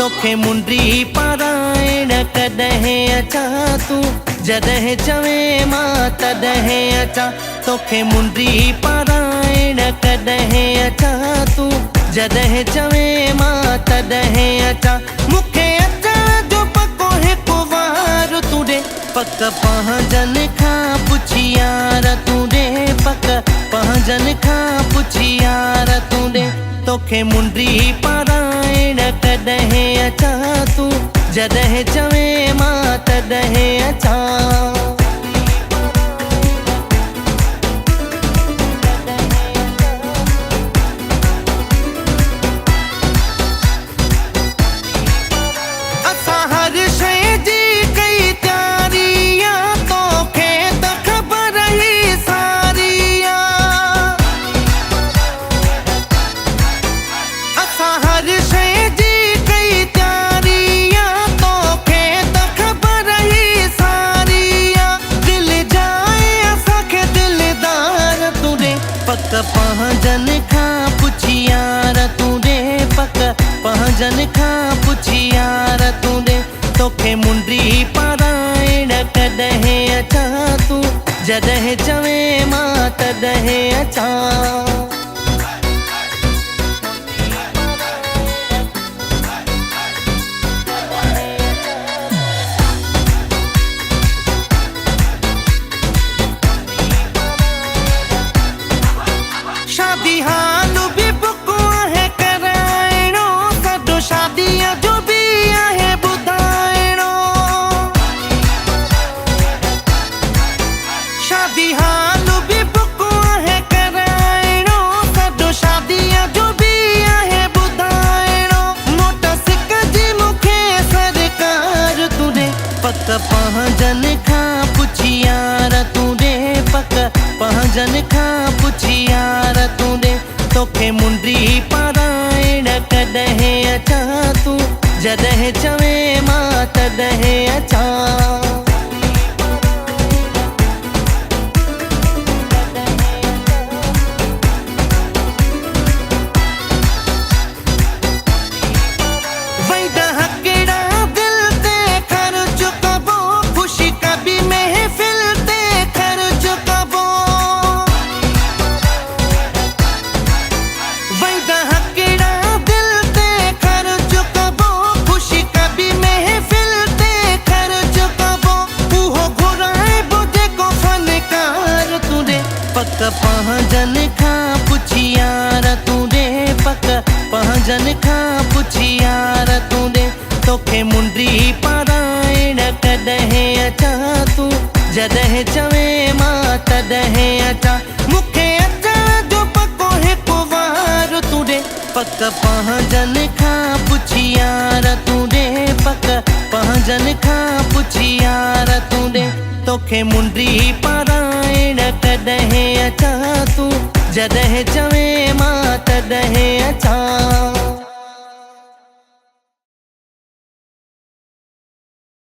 तोखे मुंडी पाराइण कॾहिं अचां तूं जॾहिं चवे मां तॾहिं अचां। तोखे मुंडी पाराइण कॾहिं अचां तूं जॾहिं चवे मां तॾहिं अचां। मूंखे अचण जो पको हिकु वार तूं ॾे पक पंहिंजनि खां पुछी यार तूं ॾे पक पंहिंजनि खां पुछी यार तूं ॾे। तोखे मुंडी पाराइण कॾहिं अचां तूं जॾहिं चवे मां तॾहिं अचां। पक पंहिंजनि खां पुछी यार तूं ॾे पक पंहिंजनि खां पुछी यार तूं ॾे। तोखे मुंडी पाराइण कॾहिं अचां तूं जॾहिं चवे मां तॾहिं अचां। शादी हालु भी बुक है कराइणो सॾो शादीअ जो भी आहे ॿुधाइणो। शादी हालु भी बुक है कराइणो सॾो शादीअ जो भी आहे ॿुधाइणो। मोटरसिक जी मूंखे सरकार तूं ॾे पक पंहिंजनि खां पुछी यार तूं ॾे पक पंहिंजनि खां पुछी यार तूं ॾे। तोखे मुंडी पाराइण कॾहिं अचां तूं जॾहिं चवे मां तॾहिं अचां। पक पंहिंजनि खां पुछी यार तूं ॾे पक पंहिंजनि खां पुछी यार तूं ॾे। तोखे मुंडी पाराइण कॾहिं अचां तूं जॾहिं चवे मां तॾहिं अचां। मूंखे अचण जो पको हिकु वार तूं ॾे पक पंहिंजनि खां पुछी यार तूं ॾे पक पंहिंजनि खां पुछी यार तूं ॾे। तोखे मुंडी पाराइण कॾहिं अचां तूं जॾहिं चवे मां तॾहिं अचां।